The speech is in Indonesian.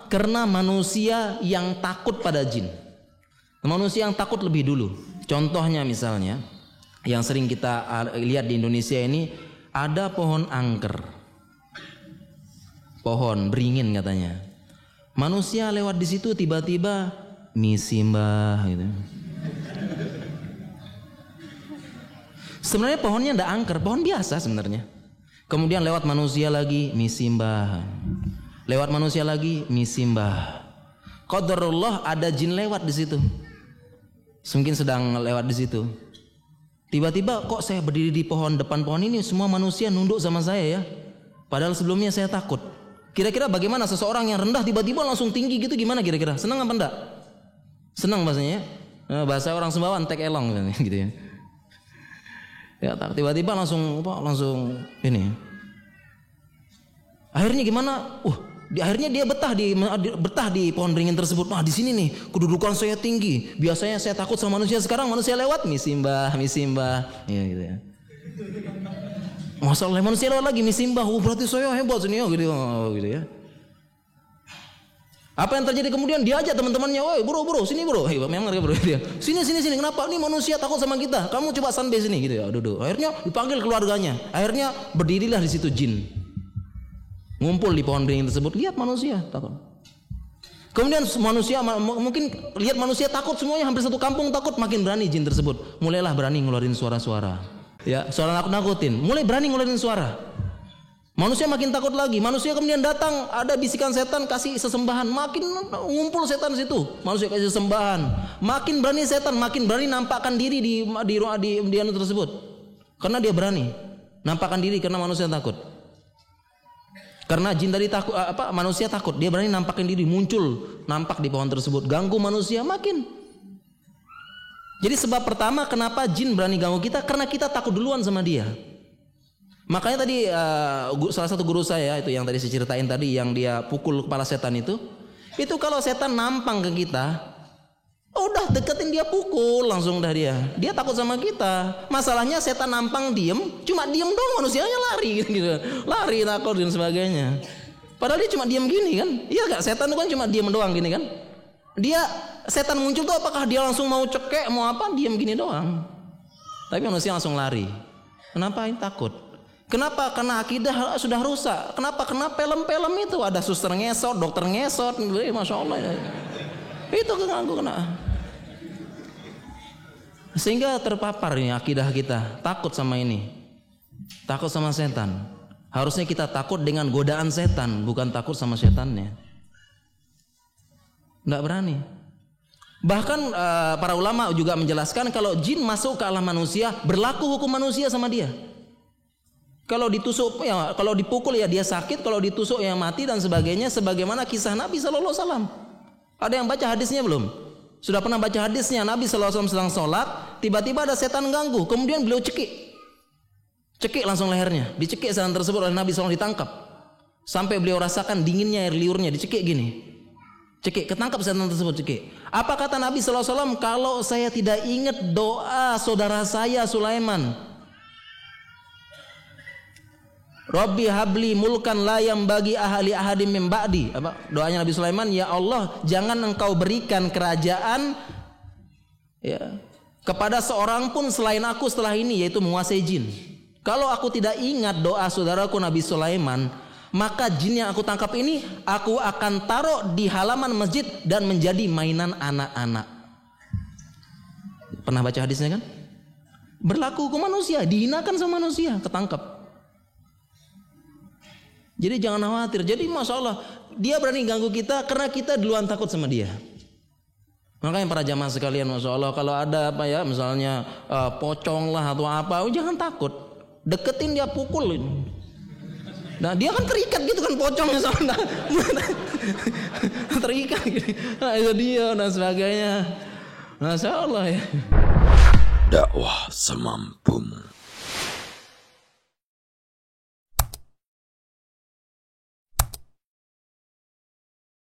Karena manusia yang takut pada jin. Manusia yang takut lebih dulu. Contohnya misalnya yang sering kita lihat di Indonesia ini, ada pohon angker, pohon beringin katanya. Manusia lewat di situ tiba-tiba misi mbah gitu. Sebenarnya pohonnya ndak angker, pohon biasa sebenarnya. Kemudian lewat manusia lagi misi mbah. Lewat manusia lagi misi mbah. Qadarullah ada jin lewat di situ. Mungkin sedang lewat di situ. Tiba-tiba kok saya berdiri di depan pohon ini semua manusia nunduk sama saya ya. Padahal sebelumnya saya takut. Kira-kira bagaimana seseorang yang rendah tiba-tiba langsung tinggi gitu, gimana kira-kira? Senang apa enggak? Senang bahasanya ya. Bahasa orang Sumbawa tek elong gitu ya. Ya tiba-tiba langsung ini. Akhirnya gimana? Akhirnya dia betah di pohon beringin tersebut. Nah di sini nih kedudukan saya tinggi. Biasanya saya takut sama manusia, sekarang manusia lewat misi mbah, ya gitu ya. Masalah manusia lewat lagi misi mbah. Berarti saya hebat sini gitu ya. Apa yang terjadi kemudian? Dia ajak teman-temannya, "Woi, bro, sini bro." Memang bro dia. Sini. Kenapa? Ini manusia takut sama kita. Kamu coba santai sini gitu ya. Duduk. Akhirnya dipanggil keluarganya. Akhirnya berdirilah di situ jin. Ngumpul di pohon beringin tersebut, lihat manusia takut. Kemudian manusia mungkin lihat manusia takut, semuanya hampir satu kampung takut, makin berani jin tersebut. Mulailah berani ngeluarin suara-suara. Ya, suara nakut-nakutin. Mulai berani ngeluarin suara. Manusia makin takut lagi. Manusia kemudian datang, ada bisikan setan kasih sesembahan, makin ngumpul setan di situ. Manusia kasih sesembahan, makin berani setan, makin berani nampakkan diri di anu tersebut. Karena dia berani nampakkan diri karena manusia takut. Karena jin tadi takut, manusia takut, dia berani nampakkan diri, muncul, nampak di pohon tersebut, ganggu manusia makin. Jadi sebab pertama kenapa jin berani ganggu kita, karena kita takut duluan sama dia. Makanya tadi salah satu guru saya itu yang tadi saya ceritain tadi, yang dia pukul kepala setan itu kalau setan nampang ke kita, udah deketin dia pukul langsung dah dia takut sama kita. Masalahnya setan nampang cuma diem doang, manusianya lari gitu. Lari takut dan sebagainya. Padahal dia cuma diem gini kan. Iya gak? Setan itu kan cuma diem doang gini kan. Setan muncul tuh apakah dia langsung mau cekek mau apa, diem gini doang. Tapi manusia langsung lari. Kenapa? Ini takut. Kenapa? Karena akidah sudah rusak. Kenapa? Karena film-film itu ada suster ngesot, dokter ngesot, Masya Allah. Itu kena. Sehingga terpapar ini akidah kita, takut sama ini. Takut sama setan. Harusnya kita takut dengan godaan setan, bukan takut sama setannya. Enggak berani. Bahkan para ulama juga menjelaskan kalau jin masuk ke alam manusia, berlaku hukum manusia sama dia. Kalau ditusuk ya, kalau dipukul ya dia sakit, kalau ditusuk ya mati dan sebagainya, sebagaimana kisah Nabi sallallahu alaihi wasallam. Ada yang baca hadisnya belum? Sudah pernah baca hadisnya? Nabi sallallahu alaihi wasallam sedang sholat, tiba-tiba ada setan ganggu, kemudian beliau cekik langsung lehernya, dicekik setan tersebut oleh Nabi SAW, ditangkap sampai beliau rasakan dinginnya air liurnya, dicekik gini, cekik, ketangkap setan tersebut, cekik. Apa kata Nabi sallallahu alaihi wasallam? Kalau saya tidak ingat doa saudara saya Sulaiman, Rabbi habli mulkan la yang bagi ahli ahadim min ba'di. Apa doanya Nabi Sulaiman? Ya Allah, jangan engkau berikan kerajaan ya kepada seorang pun selain aku setelah ini, yaitu menguasai jin. Kalau aku tidak ingat doa saudaraku Nabi Sulaiman, maka jin yang aku tangkap ini aku akan taruh di halaman masjid dan menjadi mainan anak-anak. Pernah baca hadisnya kan? Berlaku hukum manusia, dihinakan sama manusia, ketangkap. Jadi jangan khawatir. Jadi Masya Allah, dia berani ganggu kita karena kita duluan takut sama dia. Makanya para jamaah sekalian, Masya Allah, kalau ada apa ya, misalnya pocong lah atau apa, jangan takut. Deketin dia, pukulin. Nah dia kan terikat gitu kan pocongnya sama terikat gitu. Nah itu dia dan sebagainya. Masya Allah ya. Dakwah semampumu.